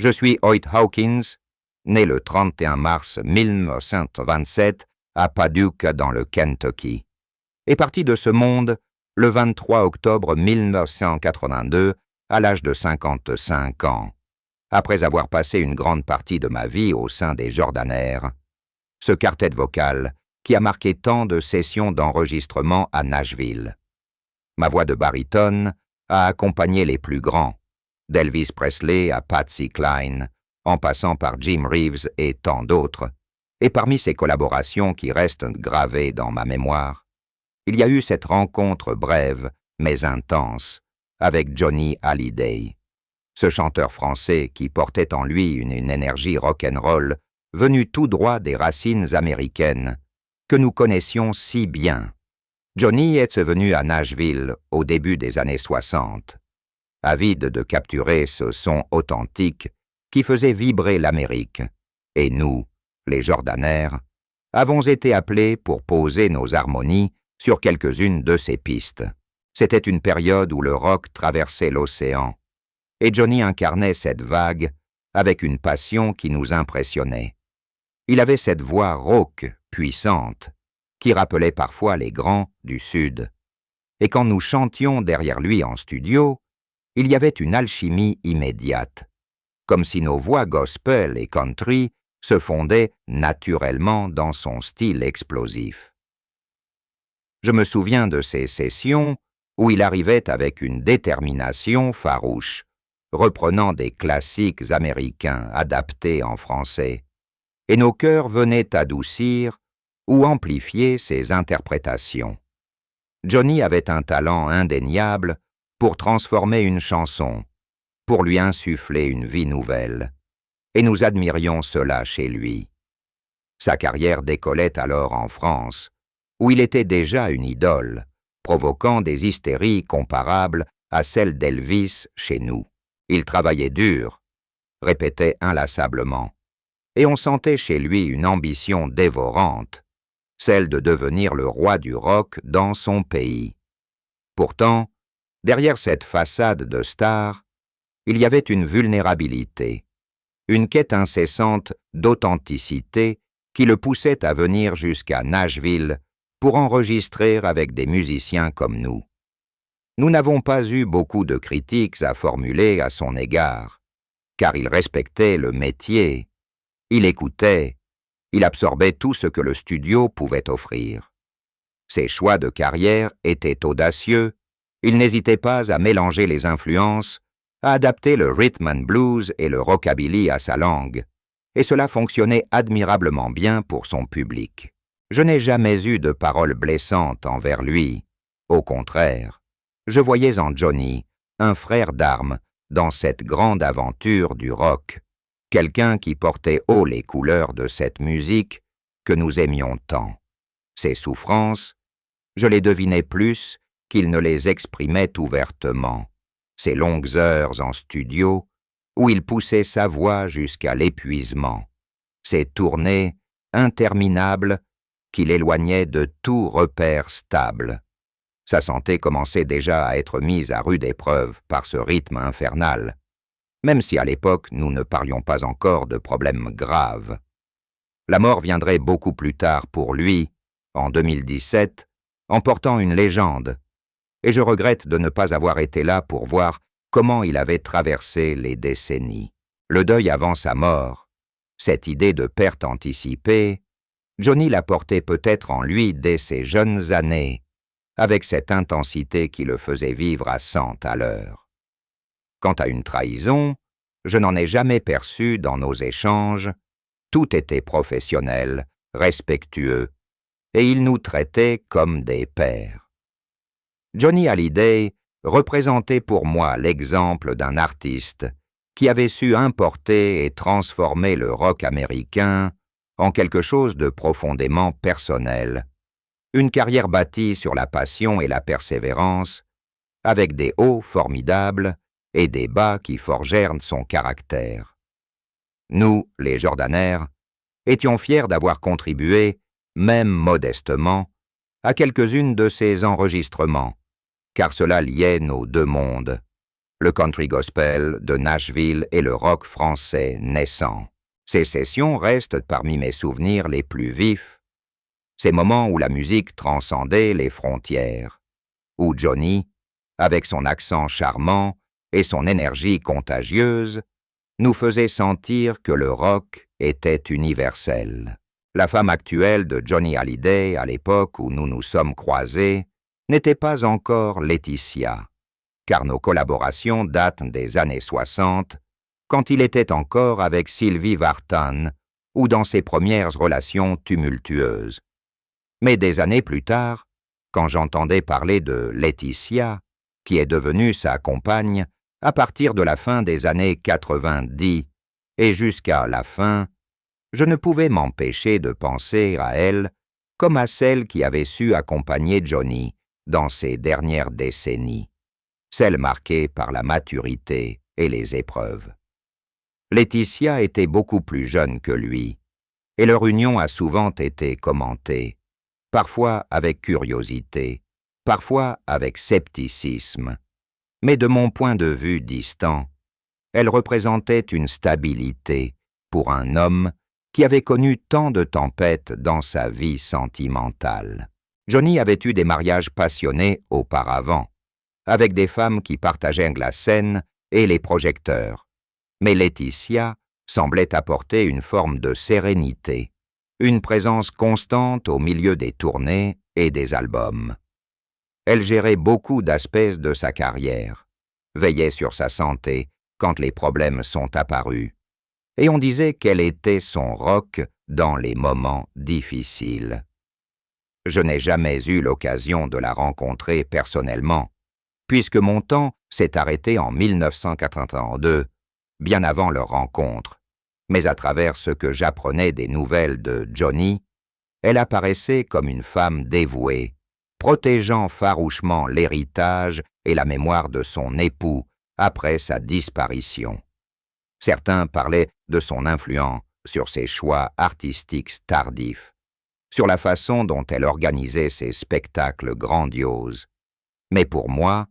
Je suis Hoyt Hawkins, né le 31 mars 1927 à Paducah dans le Kentucky, et parti de ce monde le 23 octobre 1982 à l'âge de 55 ans, après avoir passé une grande partie de ma vie au sein des Jordanaires, ce quartet vocal qui a marqué tant de sessions d'enregistrement à Nashville. Ma voix de baryton a accompagné les plus grands, d'Elvis Presley à Patsy Cline, en passant par Jim Reeves et tant d'autres, et parmi ces collaborations qui restent gravées dans ma mémoire, il y a eu cette rencontre brève mais intense avec Johnny Hallyday, ce chanteur français qui portait en lui une énergie rock'n'roll venue tout droit des racines américaines que nous connaissions si bien. Johnny est venu à Nashville au début des années 60, avide de capturer ce son authentique qui faisait vibrer l'Amérique, et nous, les Jordanaires, avons été appelés pour poser nos harmonies sur quelques-unes de ces pistes. C'était une période où le rock traversait l'océan, et Johnny incarnait cette vague avec une passion qui nous impressionnait. Il avait cette voix rauque, puissante, qui rappelait parfois les grands du Sud. Et quand nous chantions derrière lui en studio, il y avait une alchimie immédiate, comme si nos voix gospel et country se fondaient naturellement dans son style explosif. Je me souviens de ces sessions où il arrivait avec une détermination farouche, reprenant des classiques américains adaptés en français, et nos cœurs venaient adoucir ou amplifier ses interprétations. Johnny avait un talent indéniable pour transformer une chanson, pour lui insuffler une vie nouvelle, et nous admirions cela chez lui. Sa carrière décollait alors en France, où il était déjà une idole, provoquant des hystéries comparables à celles d'Elvis chez nous. Il travaillait dur, répétait inlassablement, et on sentait chez lui une ambition dévorante, celle de devenir le roi du rock dans son pays. Pourtant, derrière cette façade de star, il y avait une vulnérabilité, une quête incessante d'authenticité qui le poussait à venir jusqu'à Nashville pour enregistrer avec des musiciens comme nous. Nous n'avons pas eu beaucoup de critiques à formuler à son égard, car il respectait le métier, il écoutait, il absorbait tout ce que le studio pouvait offrir. Ses choix de carrière étaient audacieux, il n'hésitait pas à mélanger les influences, à adapter le rhythm and blues et le rockabilly à sa langue, et cela fonctionnait admirablement bien pour son public. Je n'ai jamais eu de paroles blessantes envers lui, au contraire. Je voyais en Johnny un frère d'armes dans cette grande aventure du rock, quelqu'un qui portait haut les couleurs de cette musique que nous aimions tant. Ses souffrances, je les devinais plus qu'il ne les exprimait ouvertement. Ses longues heures en studio, où il poussait sa voix jusqu'à l'épuisement. Ses tournées interminables qui l'éloignaient de tout repère stable. Sa santé commençait déjà à être mise à rude épreuve par ce rythme infernal, même si à l'époque nous ne parlions pas encore de problèmes graves. La mort viendrait beaucoup plus tard pour lui, en 2017, en portant une légende, et je regrette de ne pas avoir été là pour voir comment il avait traversé les décennies. Le deuil avant sa mort, cette idée de perte anticipée, Johnny la portait peut-être en lui dès ses jeunes années, avec cette intensité qui le faisait vivre à 100 à l'heure. Quant à une trahison, je n'en ai jamais perçu dans nos échanges, tout était professionnel, respectueux, et il nous traitait comme des pairs. Johnny Hallyday représentait pour moi l'exemple d'un artiste qui avait su importer et transformer le rock américain en quelque chose de profondément personnel, une carrière bâtie sur la passion et la persévérance, avec des hauts formidables et des bas qui forgèrent son caractère. Nous, les Jordanaires, étions fiers d'avoir contribué, même modestement, à quelques-unes de ces enregistrements, car cela liait nos deux mondes, le country gospel de Nashville et le rock français naissant. Ces sessions restent parmi mes souvenirs les plus vifs, ces moments où la musique transcendait les frontières, où Johnny, avec son accent charmant et son énergie contagieuse, nous faisait sentir que le rock était universel. La femme actuelle de Johnny Hallyday, à l'époque où nous nous sommes croisés, n'était pas encore Laetitia, car nos collaborations datent des années 60, quand il était encore avec Sylvie Vartan, ou dans ses premières relations tumultueuses. Mais des années plus tard, quand j'entendais parler de Laetitia, qui est devenue sa compagne, à partir de la fin des années 90 et jusqu'à la fin, je ne pouvais m'empêcher de penser à elle comme à celle qui avait su accompagner Johnny dans ses dernières décennies, celle marquée par la maturité et les épreuves. Laetitia était beaucoup plus jeune que lui, et leur union a souvent été commentée, parfois avec curiosité, parfois avec scepticisme. Mais de mon point de vue distant, elle représentait une stabilité pour un homme qui avait connu tant de tempêtes dans sa vie sentimentale. Johnny avait eu des mariages passionnés auparavant, avec des femmes qui partageaient la scène et les projecteurs. Mais Laetitia semblait apporter une forme de sérénité, une présence constante au milieu des tournées et des albums. Elle gérait beaucoup d'aspects de sa carrière, veillait sur sa santé quand les problèmes sont apparus, et on disait qu'elle était son rock dans les moments difficiles. Je n'ai jamais eu l'occasion de la rencontrer personnellement, puisque mon temps s'est arrêté en 1982, bien avant leur rencontre, mais à travers ce que j'apprenais des nouvelles de Johnny, elle apparaissait comme une femme dévouée, protégeant farouchement l'héritage et la mémoire de son époux après sa disparition. Certains parlaient de son influence sur ses choix artistiques tardifs, sur la façon dont elle organisait ses spectacles grandioses. Mais pour moi,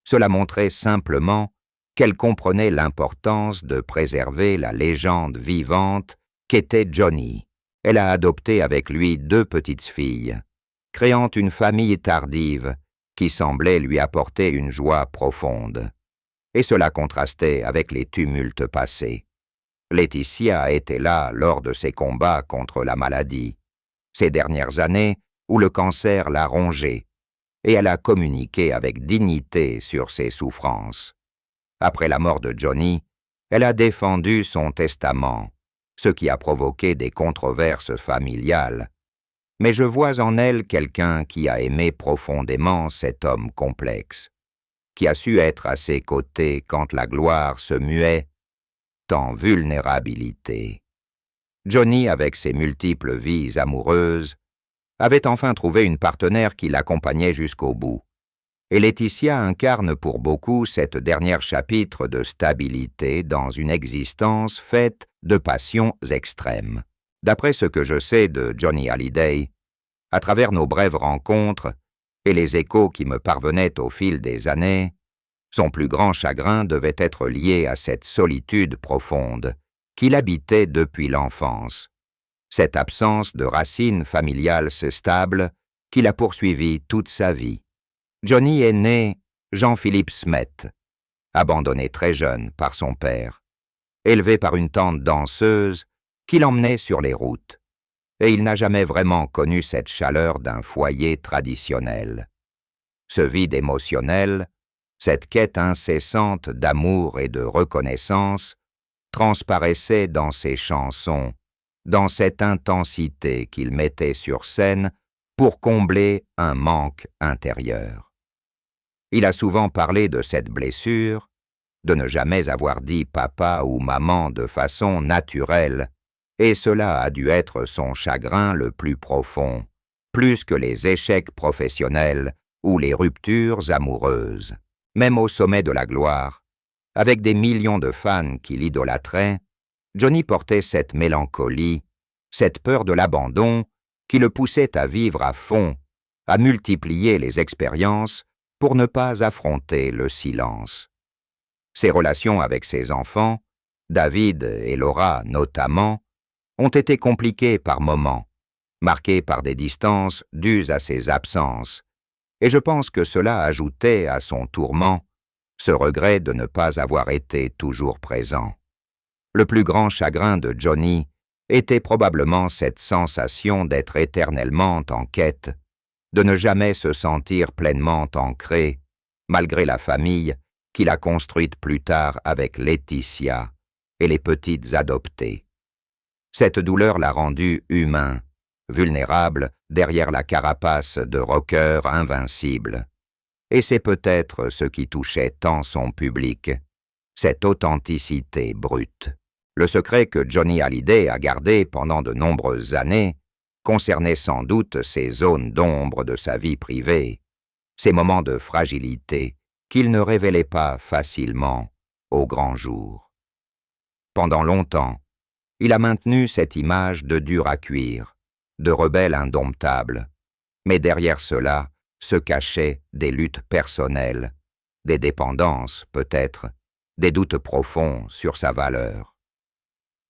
cela montrait simplement qu'elle comprenait l'importance de préserver la légende vivante qu'était Johnny. Elle a adopté avec lui 2 petites filles, créant une famille tardive qui semblait lui apporter une joie profonde. Et cela contrastait avec les tumultes passés. Laetitia était là lors de ses combats contre la maladie, ces dernières années où le cancer l'a rongée, et elle a communiqué avec dignité sur ses souffrances. Après la mort de Johnny, elle a défendu son testament, ce qui a provoqué des controverses familiales. Mais je vois en elle quelqu'un qui a aimé profondément cet homme complexe, qui a su être à ses côtés quand la gloire se muait en vulnérabilité. Johnny, avec ses multiples vies amoureuses, avait enfin trouvé une partenaire qui l'accompagnait jusqu'au bout. Et Laetitia incarne pour beaucoup cette dernière chapitre de stabilité dans une existence faite de passions extrêmes. D'après ce que je sais de Johnny Hallyday, à travers nos brèves rencontres et les échos qui me parvenaient au fil des années, son plus grand chagrin devait être lié à cette solitude profonde qu'il habitait depuis l'enfance, cette absence de racines familiales stables qui l'a poursuivi toute sa vie. Johnny est né Jean-Philippe Smet, abandonné très jeune par son père, élevé par une tante danseuse qui l'emmenait sur les routes, et il n'a jamais vraiment connu cette chaleur d'un foyer traditionnel. Ce vide émotionnel, cette quête incessante d'amour et de reconnaissance, transparaissait dans ses chansons, dans cette intensité qu'il mettait sur scène pour combler un manque intérieur. Il a souvent parlé de cette blessure, de ne jamais avoir dit papa ou maman de façon naturelle, et cela a dû être son chagrin le plus profond, plus que les échecs professionnels ou les ruptures amoureuses. Même au sommet de la gloire, avec des millions de fans qui l'idolâtraient, Johnny portait cette mélancolie, cette peur de l'abandon qui le poussait à vivre à fond, à multiplier les expériences pour ne pas affronter le silence. Ses relations avec ses enfants, David et Laura notamment, ont été compliquées par moments, marquées par des distances dues à ses absences, et je pense que cela ajoutait à son tourment ce regret de ne pas avoir été toujours présent. Le plus grand chagrin de Johnny était probablement cette sensation d'être éternellement en quête, de ne jamais se sentir pleinement ancré, malgré la famille qu'il a construite plus tard avec Laetitia et les petites adoptées. Cette douleur l'a rendu humain, vulnérable derrière la carapace de rocker invincible. Et c'est peut-être ce qui touchait tant son public, cette authenticité brute. Le secret que Johnny Hallyday a gardé pendant de nombreuses années concernait sans doute ces zones d'ombre de sa vie privée, ces moments de fragilité qu'il ne révélait pas facilement au grand jour. Pendant longtemps, il a maintenu cette image de dur à cuire, de rebelle indomptable, mais derrière cela se cachaient des luttes personnelles, des dépendances peut-être, des doutes profonds sur sa valeur.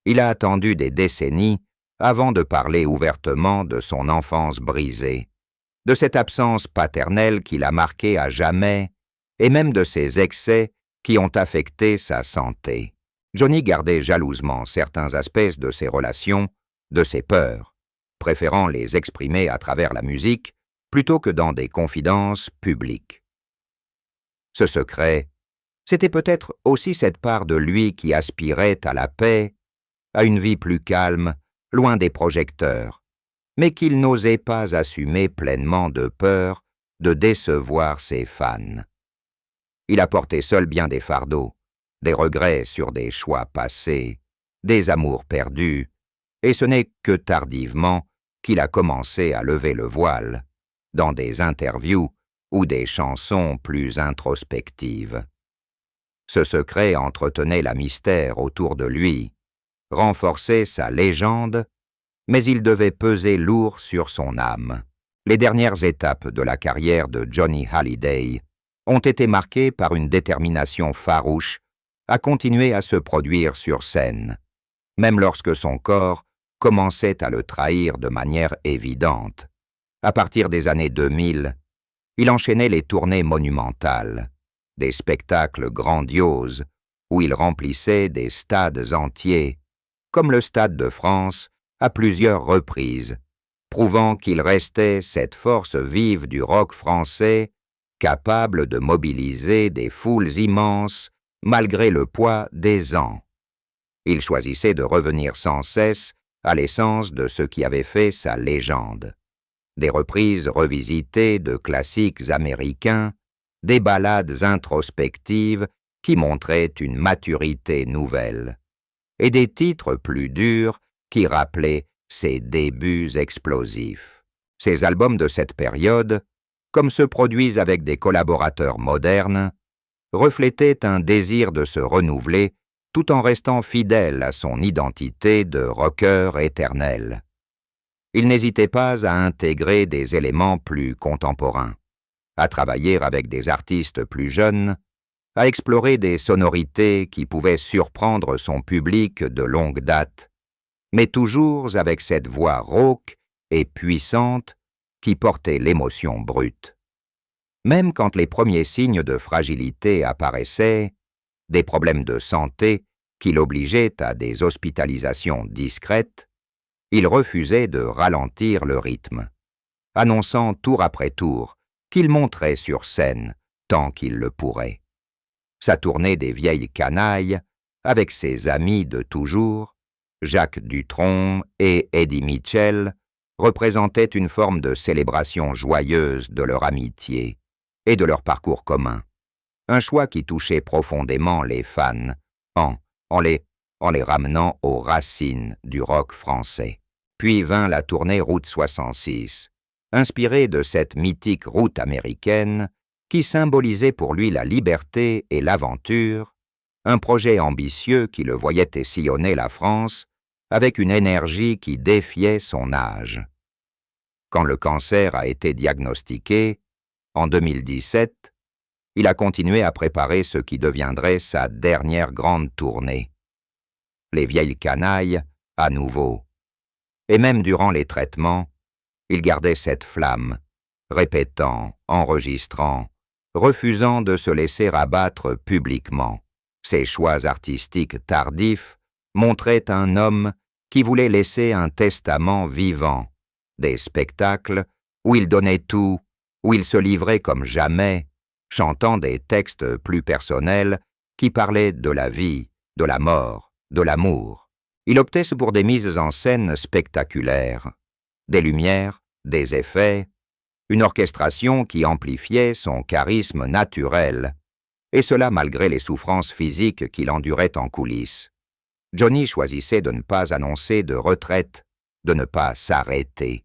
Il a attendu des décennies avant de parler ouvertement de son enfance brisée, de cette absence paternelle qui l'a marqué à jamais, et même de ses excès qui ont affecté sa santé. Johnny gardait jalousement certains aspects de ses relations, de ses peurs, préférant les exprimer à travers la musique plutôt que dans des confidences publiques. Ce secret, c'était peut-être aussi cette part de lui qui aspirait à la paix, à une vie plus calme, loin des projecteurs, mais qu'il n'osait pas assumer pleinement de peur de décevoir ses fans. Il a porté seul bien des fardeaux, des regrets sur des choix passés, des amours perdus, et ce n'est que tardivement qu'il a commencé à lever le voile, dans des interviews ou des chansons plus introspectives. Ce secret entretenait la mystère autour de lui, renforçait sa légende, mais il devait peser lourd sur son âme. Les dernières étapes de la carrière de Johnny Hallyday ont été marquées par une détermination farouche à continuer à se produire sur scène, même lorsque son corps commençait à le trahir de manière évidente. À partir des années 2000, il enchaînait les tournées monumentales, des spectacles grandioses où il remplissait des stades entiers, comme le Stade de France, à plusieurs reprises, prouvant qu'il restait cette force vive du rock français, capable de mobiliser des foules immenses malgré le poids des ans. Il choisissait de revenir sans cesse à l'essence de ce qui avait fait sa légende. Des reprises revisitées de classiques américains, des ballades introspectives qui montraient une maturité nouvelle, et des titres plus durs qui rappelaient ses débuts explosifs. Ces albums de cette période, comme ceux produits avec des collaborateurs modernes, reflétaient un désir de se renouveler tout en restant fidèle à son identité de rocker éternel. Il n'hésitait pas à intégrer des éléments plus contemporains, à travailler avec des artistes plus jeunes, à explorer des sonorités qui pouvaient surprendre son public de longue date, mais toujours avec cette voix rauque et puissante qui portait l'émotion brute. Même quand les premiers signes de fragilité apparaissaient, des problèmes de santé qui l'obligeaient à des hospitalisations discrètes, il refusait de ralentir le rythme, annonçant tour après tour qu'il monterait sur scène tant qu'il le pourrait. Sa tournée des vieilles canailles, avec ses amis de toujours, Jacques Dutronc et Eddie Mitchell, représentait une forme de célébration joyeuse de leur amitié et de leur parcours commun. Un choix qui touchait profondément les fans en les ramenant aux racines du rock français. Puis vint la tournée Route 66, inspirée de cette mythique route américaine qui symbolisait pour lui la liberté et l'aventure, un projet ambitieux qui le voyait sillonner la France avec une énergie qui défiait son âge. Quand le cancer a été diagnostiqué, en 2017, il a continué à préparer ce qui deviendrait sa dernière grande tournée. Les vieilles canailles, à nouveau. Et même durant les traitements, il gardait cette flamme, répétant, enregistrant, refusant de se laisser abattre publiquement. Ses choix artistiques tardifs montraient un homme qui voulait laisser un testament vivant, des spectacles où il donnait tout, où il se livrait comme jamais, chantant des textes plus personnels qui parlaient de la vie, de la mort, de l'amour. Il optait pour des mises en scène spectaculaires, des lumières, des effets, une orchestration qui amplifiait son charisme naturel, et cela malgré les souffrances physiques qu'il endurait en coulisses. Johnny choisissait de ne pas annoncer de retraite, de ne pas s'arrêter,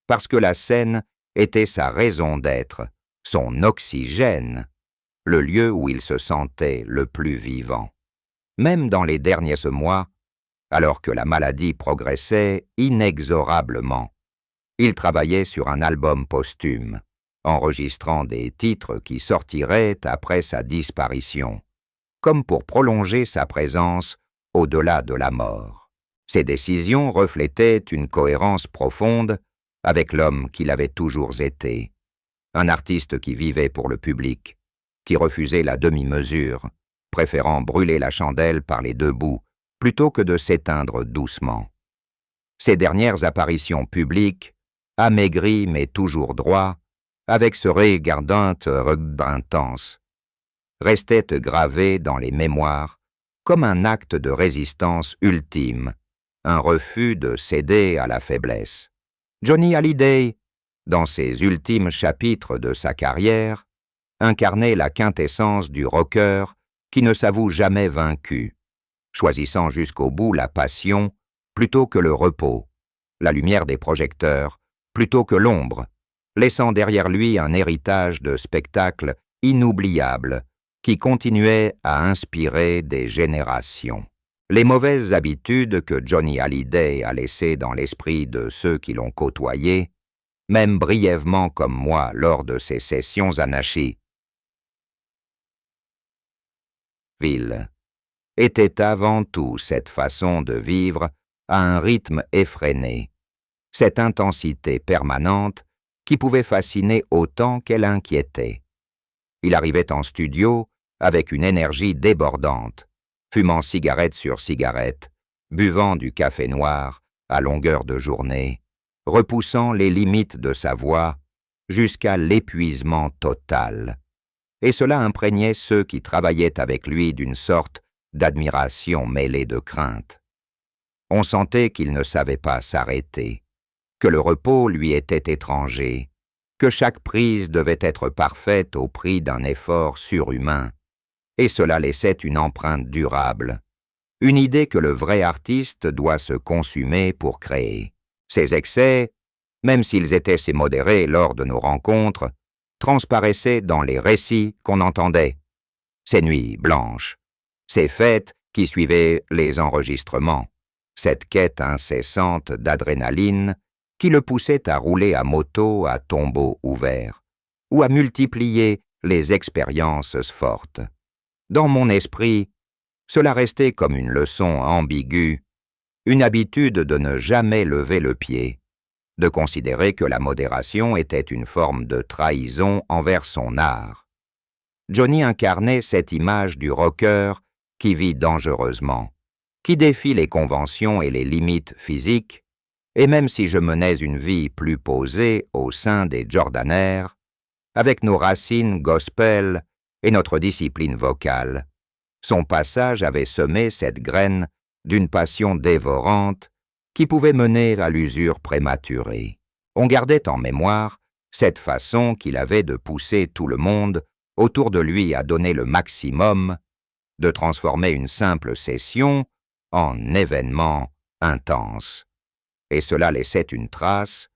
parce que la scène était sa raison d'être, son oxygène, le lieu où il se sentait le plus vivant. Même dans les derniers mois, alors que la maladie progressait inexorablement, il travaillait sur un album posthume, enregistrant des titres qui sortiraient après sa disparition, comme pour prolonger sa présence au-delà de la mort. Ses décisions reflétaient une cohérence profonde avec l'homme qu'il avait toujours été, un artiste qui vivait pour le public, qui refusait la demi-mesure, préférant brûler la chandelle par les deux bouts plutôt que de s'éteindre doucement. Ses dernières apparitions publiques, amaigries mais toujours droit, avec ce regard intense, restaient gravées dans les mémoires comme un acte de résistance ultime, un refus de céder à la faiblesse. Johnny Hallyday, dans ses ultimes chapitres de sa carrière, incarnait la quintessence du rocker qui ne s'avoue jamais vaincu, choisissant jusqu'au bout la passion plutôt que le repos, la lumière des projecteurs plutôt que l'ombre, laissant derrière lui un héritage de spectacles inoubliables qui continuait à inspirer des générations. Les mauvaises habitudes que Johnny Hallyday a laissées dans l'esprit de ceux qui l'ont côtoyé, même brièvement comme moi lors de ses sessions à Nashville, était avant tout cette façon de vivre à un rythme effréné, cette intensité permanente qui pouvait fasciner autant qu'elle inquiétait. Il arrivait en studio avec une énergie débordante, fumant cigarette sur cigarette, buvant du café noir à longueur de journée, repoussant les limites de sa voix jusqu'à l'épuisement total. Et cela imprégnait ceux qui travaillaient avec lui d'une sorte d'admiration mêlée de crainte. On sentait qu'il ne savait pas s'arrêter, que le repos lui était étranger, que chaque prise devait être parfaite au prix d'un effort surhumain, et cela laissait une empreinte durable, une idée que le vrai artiste doit se consumer pour créer. Ses excès, même s'ils étaient si modérés lors de nos rencontres, transparaissaient dans les récits qu'on entendait, ces nuits blanches, ces fêtes qui suivaient les enregistrements, cette quête incessante d'adrénaline qui le poussait à rouler à moto à tombeau ouvert, ou à multiplier les expériences fortes. Dans mon esprit, cela restait comme une leçon ambiguë, une habitude de ne jamais lever le pied, de considérer que la modération était une forme de trahison envers son art. Johnny incarnait cette image du rocker qui vit dangereusement, qui défie les conventions et les limites physiques, et même si je menais une vie plus posée au sein des Jordanaires, avec nos racines gospel et notre discipline vocale, son passage avait semé cette graine d'une passion dévorante qui pouvait mener à l'usure prématurée. On gardait en mémoire cette façon qu'il avait de pousser tout le monde autour de lui à donner le maximum, de transformer une simple session en événement intense. Et cela laissait une trace,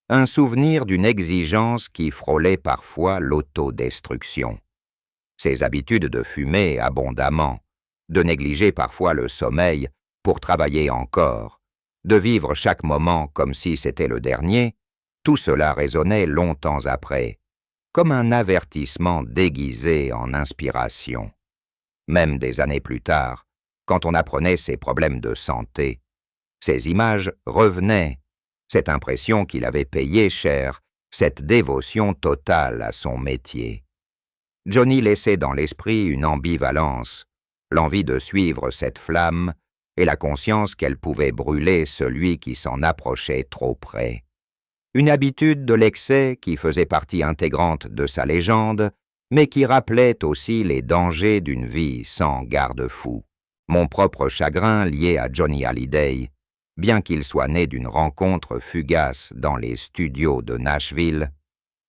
un souvenir d'une exigence qui frôlait parfois l'autodestruction. Ses habitudes de fumer abondamment, de négliger parfois le sommeil pour travailler encore, de vivre chaque moment comme si c'était le dernier, tout cela résonnait longtemps après, comme un avertissement déguisé en inspiration. Même des années plus tard, quand on apprenait ses problèmes de santé, ces images revenaient, cette impression qu'il avait payé cher, cette dévotion totale à son métier. Johnny laissait dans l'esprit une ambivalence, l'envie de suivre cette flamme et la conscience qu'elle pouvait brûler celui qui s'en approchait trop près. Une habitude de l'excès qui faisait partie intégrante de sa légende, mais qui rappelait aussi les dangers d'une vie sans garde-fou. Mon propre chagrin lié à Johnny Hallyday, bien qu'il soit né d'une rencontre fugace dans les studios de Nashville,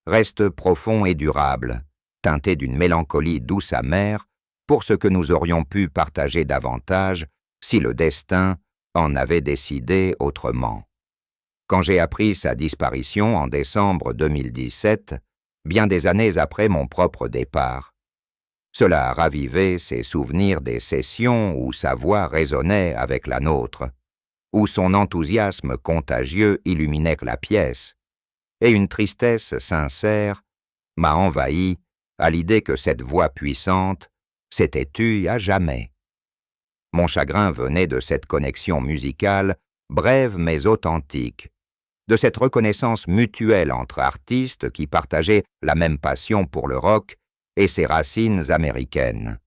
reste profond et durable, teinté d'une mélancolie douce amère pour ce que nous aurions pu partager davantage si le destin en avait décidé autrement. Quand j'ai appris sa disparition en décembre 2017, bien des années après mon propre départ, cela a ravivé ses souvenirs des sessions où sa voix résonnait avec la nôtre, où son enthousiasme contagieux illuminait la pièce, et une tristesse sincère m'a envahi à l'idée que cette voix puissante s'était tue à jamais. Mon chagrin venait de cette connexion musicale, brève mais authentique, de cette reconnaissance mutuelle entre artistes qui partageaient la même passion pour le rock et ses racines américaines,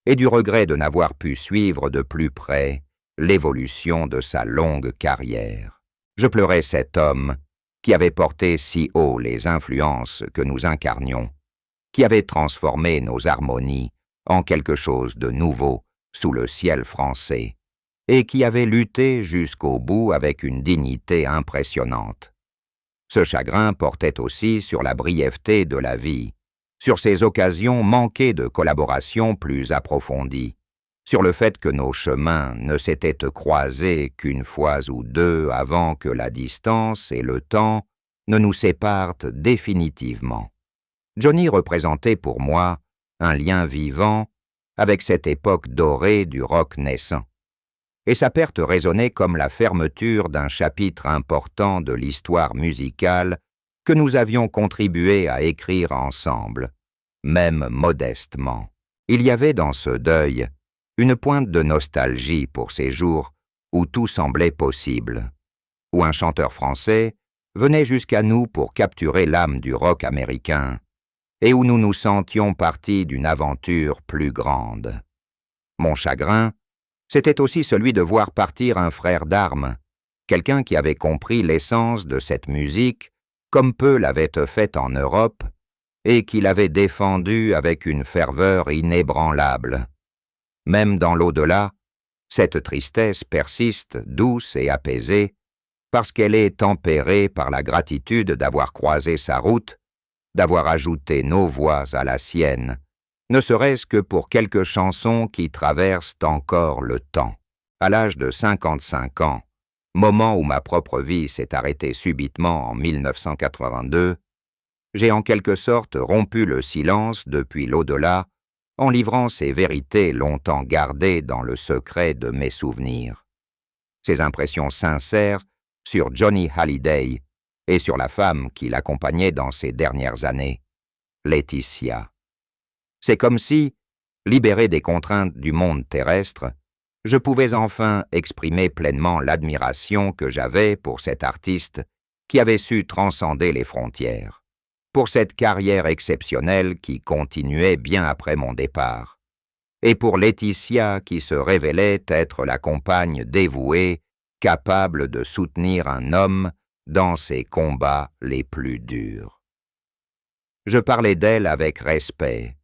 et du regret de n'avoir pu suivre de plus près l'évolution de sa longue carrière. Je pleurais cet homme qui avait porté si haut les influences que nous incarnions, qui avait transformé nos harmonies en quelque chose de nouveau sous le ciel français, et qui avait lutté jusqu'au bout avec une dignité impressionnante. Ce chagrin portait aussi sur la brièveté de la vie, sur ces occasions manquées de collaboration plus approfondie, sur le fait que nos chemins ne s'étaient croisés qu'une fois ou deux avant que la distance et le temps ne nous séparent définitivement. Johnny représentait pour moi un lien vivant avec cette époque dorée du rock naissant, et sa perte résonnait comme la fermeture d'un chapitre important de l'histoire musicale que nous avions contribué à écrire ensemble, même modestement. Il y avait dans ce deuil une pointe de nostalgie pour ces jours où tout semblait possible, où un chanteur français venait jusqu'à nous pour capturer l'âme du rock américain, et où nous nous sentions partie d'une aventure plus grande. Mon chagrin, c'était aussi celui de voir partir un frère d'armes, quelqu'un qui avait compris l'essence de cette musique comme peu l'avaient fait en Europe, et qui l'avait défendue avec une ferveur inébranlable. Même dans l'au-delà, cette tristesse persiste douce et apaisée, parce qu'elle est tempérée par la gratitude d'avoir croisé sa route, d'avoir ajouté nos voix à la sienne, ne serait-ce que pour quelques chansons qui traversent encore le temps. À l'âge de 55 ans, moment où ma propre vie s'est arrêtée subitement en 1982, j'ai en quelque sorte rompu le silence depuis l'au-delà en livrant ces vérités longtemps gardées dans le secret de mes souvenirs. Ces impressions sincères sur Johnny Hallyday et sur la femme qui l'accompagnait dans ses dernières années, Laetitia. C'est comme si, libéré des contraintes du monde terrestre, je pouvais enfin exprimer pleinement l'admiration que j'avais pour cet artiste qui avait su transcender les frontières, pour cette carrière exceptionnelle qui continuait bien après mon départ, et pour Laetitia qui se révélait être la compagne dévouée, capable de soutenir un homme dans ses combats les plus durs. Je parlais d'elle avec respect,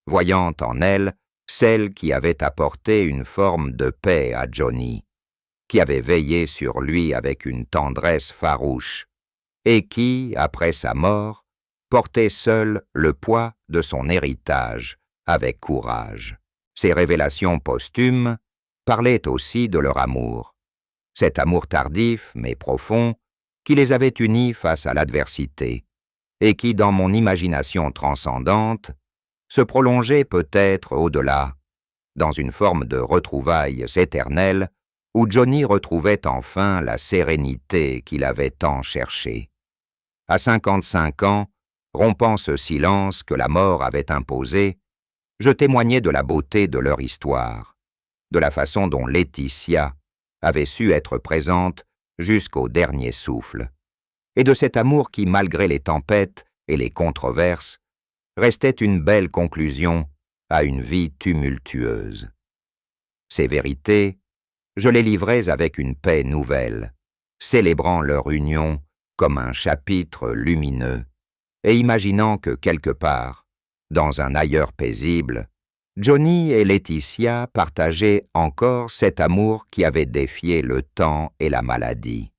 voyant en elle celle qui avait apporté une forme de paix à Johnny, qui avait veillé sur lui avec une tendresse farouche, et qui, après sa mort, portait seule le poids de son héritage avec courage. Ces révélations posthumes parlaient aussi de leur amour, cet amour tardif mais profond qui les avait unis face à l'adversité, et qui, dans mon imagination transcendante, se prolongeait peut-être au-delà, dans une forme de retrouvailles éternelles où Johnny retrouvait enfin la sérénité qu'il avait tant cherchée. À 55 ans, Rompant ce silence que la mort avait imposé, je témoignais de la beauté de leur histoire, de la façon dont Laetitia avait su être présente jusqu'au dernier souffle, et de cet amour qui, malgré les tempêtes et les controverses, restait une belle conclusion à une vie tumultueuse. Ces vérités, je les livrais avec une paix nouvelle, célébrant leur union comme un chapitre lumineux, et imaginant que quelque part, dans un ailleurs paisible, Johnny et Laetitia partageaient encore cet amour qui avait défié le temps et la maladie.